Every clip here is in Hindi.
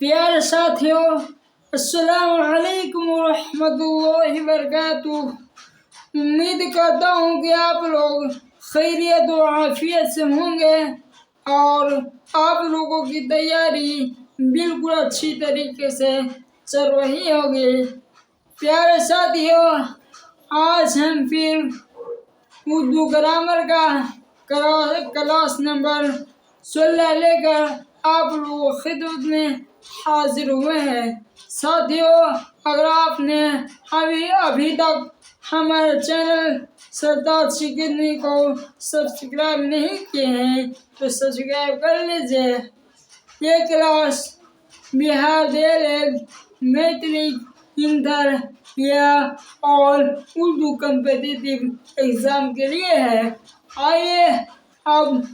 प्यारे साथियों, अस्सलाम वालेकुम रहमतुल्लाहि वबरकातुह। उम्मीद करता हूँ कि आप लोग खैरियत और आफियत से होंगे और आप लोगों की तैयारी बिल्कुल अच्छी तरीके से चल रही होगी। प्यारे साथियों, आज हम फिर उर्दू ग्रामर का क्लास नंबर 16 लेकर आप लोगों की खिदमत में हाजिर हुए हैं। साथियों, अगर आपने अभी तक हमारे चैनल सरदार शिकनी को सब्सक्राइब नहीं किए हैं तो सब्सक्राइब कर लीजिए। ये class Bihar DLED matric inter या और उर्दू कम्पिटिटिव एग्ज़ाम के लिए है। आइए अब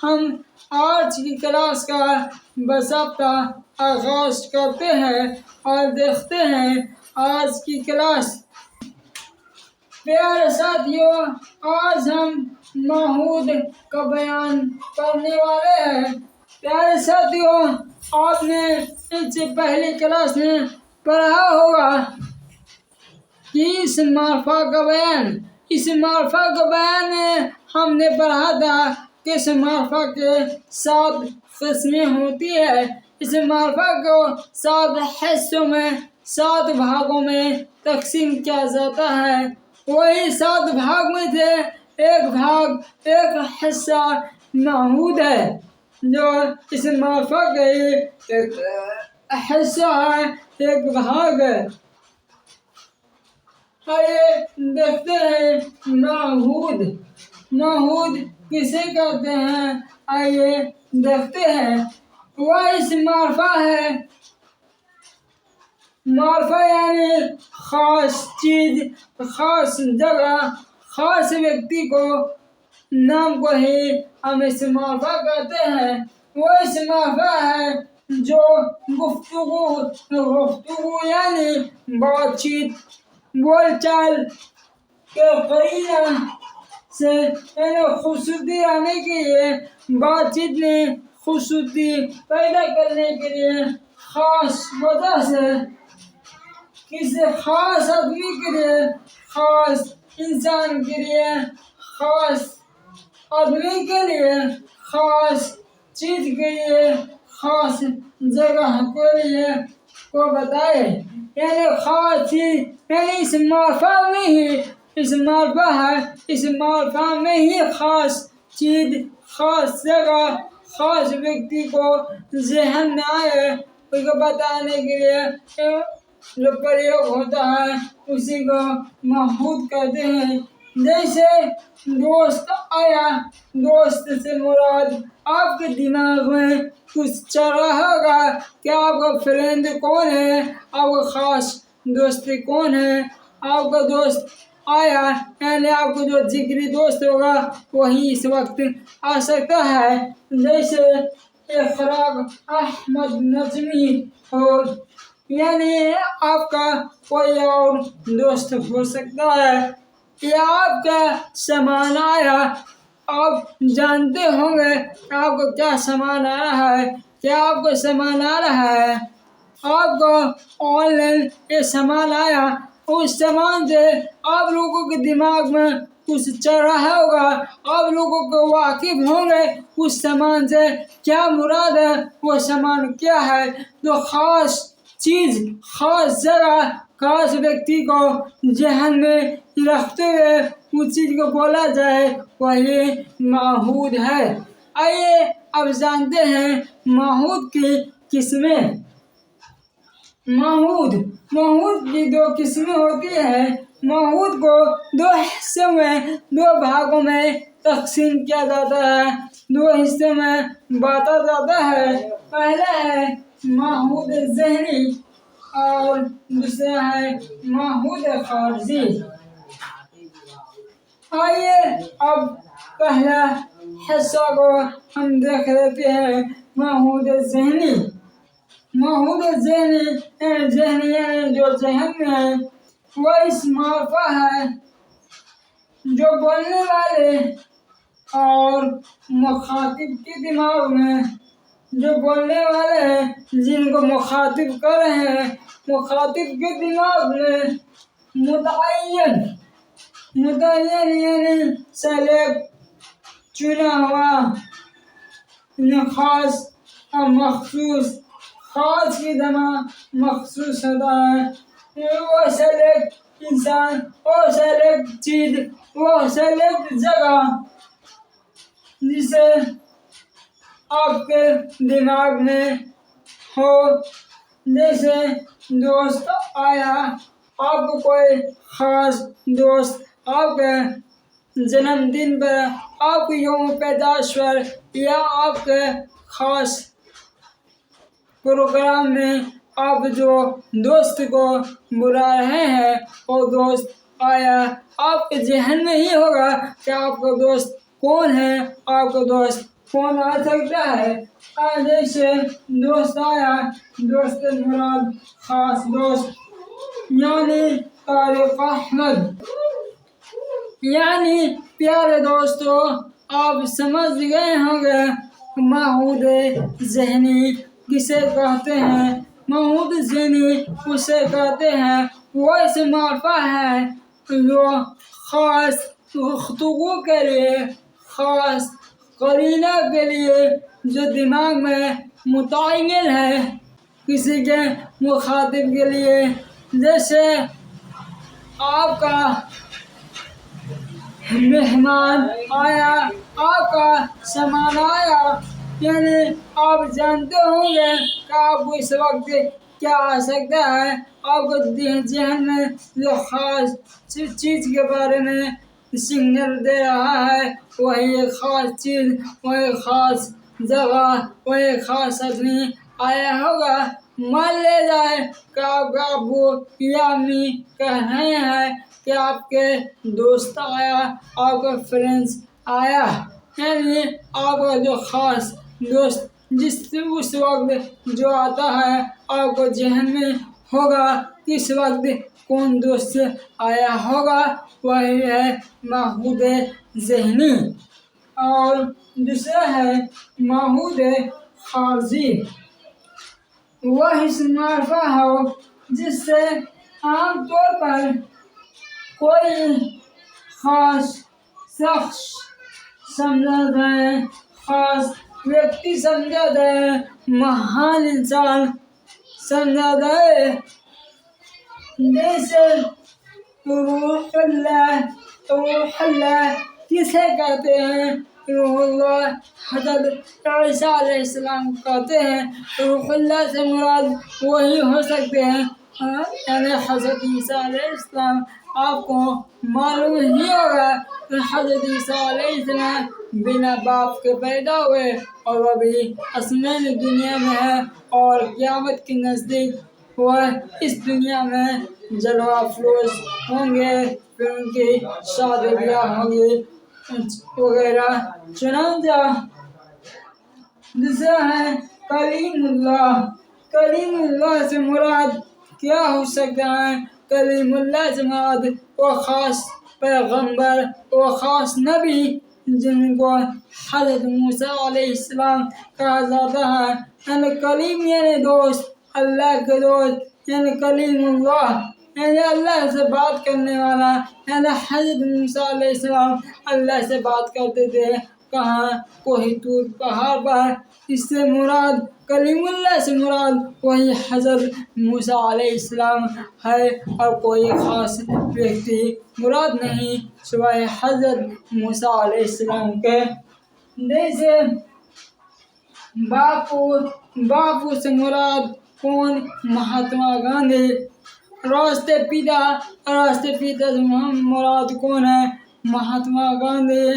हम आज की क्लास का बाकायदा आगाज करते हैं और देखते हैं आज की क्लास। प्यारे साथियों, आज हम महूद का बयान करने वाले हैं। प्यारे साथियों, आपने इससे पहले क्लास में पढ़ा होगा कि इस मार्फा का बयान में हमने पढ़ा था कि इस मार्फा के 7 किस्में होती है। इस मार्फा को 7 हिस्सों में 7 भागों में तकसीम किया जाता है। वही 7 भाग में से एक हिस्सा महूद है, जो इस मार्फा का एक हिस्सा है, एक भाग है। आइए देखते हैं महूद किसे कहते हैं। आइए देखते हैं। वह इस मार्फा है। मार्फा यानी खास चीज, खास जगह, खास व्यक्ति को नाम को ही हम इस मार्फा कहते हैं। वो इस मार्फा है जो गुफ्तगू यानी बातचीत, बोलचाल के करीना से खूबसूरती आने के लिए, बातचीत में खूबसूरती पैदा करने के लिए खास वजह से किसी खास आदमी के लिए, खास इंसान के लिए, खास आदमी के लिए, खास चीज के लिए, खास जगह के लिए को बताए। यानी खास चीज, यानी इस मार्फा में ही खास चीज, खास जगह, खास व्यक्ति को ज़हन में आए उसको बताने के लिए जो प्रयोग होता है उसी को महूद कहते हैं। जैसे दोस्त आया, दोस्त से मुराद आपके दिमाग में कुछ चल रहा होगा कि आपका फ्रेंड कौन है, आपका खास दोस्त कौन है। आपका दोस्त आया यानी आपको जो जिगरी दोस्त होगा वही इस वक्त आ सकता है। जैसे इखराक अहमद नजमी हो, यानी आपका कोई और दोस्त हो सकता है। या आपका सामान आया, आप जानते होंगे आपको क्या सामान आ रहा है, क्या आपको सामान आ रहा है। आपको ऑनलाइन ये सामान आया, उस सामान से आप लोगों के दिमाग में कुछ चल रहा होगा, आप लोगों को वाकिफ होंगे उस सामान से क्या मुराद है, वो सामान क्या है। तो खास चीज, खास जगह, खास व्यक्ति को ज़हन में रखते हुए उस चीज को बोला जाए वही महूद है। आइए अब जानते हैं महूद की किस्में। महूद की 2 किस्में होती है। महूद को 2 हिस्सों में, 2 भागों में तकसीम किया जाता है, 2 हिस्सों में बांटा जाता है। पहला है महूद ज़हनी और दूसरा है महूद खारजी। आइए अब पहला हिस्सा को हम देख लेते हैं। महूद ज़हनी जो ज़हन में है, वह इस मार्फा है जो बोलने वाले और मुखातिब के दिमाग में जो बोलने वाले हैं जिनको मुखातिब कर रहे हैं, मुखातिब के दिमाग में मुतअय्यन मुतअय्यन यानी सेलेक्ट चुना हुआ खास और मखसूस, खास की तरह मखसूस होता है। वो सेलेक्ट इंसान, वो सेलेक्ट चीज, वो सेलेक्ट जगह जिसे आपके दिमाग में हो। जैसे दोस्त आया, आपको कोई खास दोस्त आपके जन्मदिन पर, आपके यौम पैदाइश पर या आपके खास प्रोग्राम में आप जो दोस्त को बुला रहे हैं, वो दोस्त आया, आपके जहन में ही होगा कि आपका दोस्त कौन है, आपका दोस्त कौन आ सकता है। जैसे दोस्त आया, दोस्त मुराद खास दोस्त यानी तारिक अहमद, यानी प्यारे दोस्तों आप समझ गए होंगे महूद ज़हनी किसे कहते हैं। महूद ज़हनी उसे कहते हैं, वो ऐसे मारफा है जो ख़ास गुफ्तगू के लिए, ख़ास करीना के लिए जो दिमाग में मुतअय्यन है किसी के मुखातिब के लिए। जैसे आपका मेहमान आया, आपका सामान आया, यानी आप जानते होंगे कि आपको इस वक्त क्या आ सकता है। आपको जहन में जो खास चीज़ के बारे में सिग्नल दे रहा है, वही खास चीज़, वही खास जगह, वही खास आदमी आया होगा। मान ले जाए कि आपका अब्बू या अम्मी कह रहे हैं कि आपके दोस्त आया, आपका फ्रेंड्स आया, यानी आपका जो खास दोस्त जिस उस वक्त जो आता है, आपको जहन में होगा किस वक्त कौन दोस्त आया होगा, वही है महूद ज़हनी। और दूसरा है महूद खारजी, वह इसम मारफा हो जिससे आमतौर पर कोई खास शख्स समझा जाए, खास व्यक्ति समझा जाए, महान इंसान समझा जाए। जैसे रूहुल्लाह, रूहुल्लाह किसे कहते हैं? रूहुल्लाह हज़रत ईसा अलैहिस्सलाम कहते हैं। रूहुल्लाह से मुराद वही हो सकते हैं, यानी हज़रत ईसा अलैहिस्सलाम। आपको मालूम ही होगा कि हज़रत ईसा अलैहिस्सलाम बिना बाप के पैदा हुए और वह भी आसमानी दुनिया में है, और क़यामत के नज़दीक वह इस दुनिया में जलवा अफरोज़ होंगे, फिर उनकी शादी ब्याह होंगी वगैरह। चुनांचा दूसरा है कलीमुल्लाह। कलीमुल्लाह से मुराद क्या हो सकता है? कलीमुल्लाह से मुराद वो ख़ास पैगंबर, वो ख़ास नबी जिनको हज़रत मूसा अलैहिस्सलाम कहा जाता है। यानी कलीम यानी दोस्त, अल्लाह के दोस्त, यानी कलीमुल्लाह यानी अल्लाह से बात करने वाला। यानी हज़रत मूसा अलैहिस्सलाम अल्लाह से बात करते थे, कहाँ? कोई तूर पहाड़ पर। इससे मुराद कलीमुल्लाह से मुराद वही हज़रत मूसा अलैहिस्सलाम है, और कोई ख़ास व्यक्ति मुराद नहीं सिवाय हज़रत मूसा अलैहिस्सलाम के। जैसे बापू से मुराद कौन? महात्मा गांधी। राष्ट्रीय पिता से मुराद कौन है? महात्मा गांधी।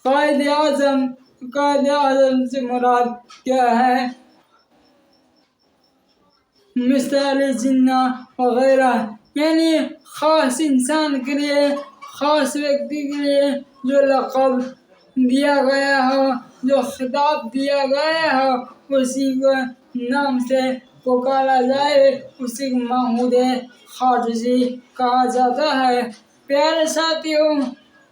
कायदे आज़म से मुराद क्या है? मिसाल जिन्ना वगैरह। यानी ख़ास इंसान के लिए, ख़ास व्यक्ति के लिए जो लक़ब दिया गया हो, जो खिताब दिया गया हो, उसी को नाम से पुकारा जाए, उसी को महमूद खारजी कहा जाता है। प्यारे साथियों,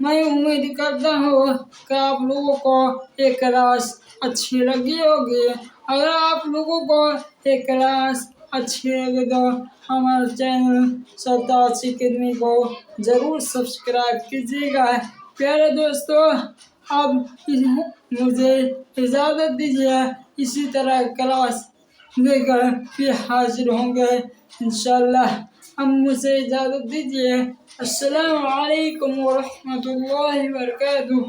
मैं उम्मीद करता हूँ कि आप लोगों को ये क्लास अच्छी लगी होगी। अगर आप लोगों को ये क्लास अच्छी लगे तो हमारे चैनल सरदार अकेडमी को ज़रूर सब्सक्राइब कीजिएगा। प्यारे दोस्तों, अब मुझे इजाज़त दीजिए। इसी तरह क्लास लेकर फिर हाजिर होंगे इंशाल्लाह। अब मुझे इजाज़त दीजिए। अस्सलामु अलैकुम वरहमतुल्लाहि वबरकातुहू।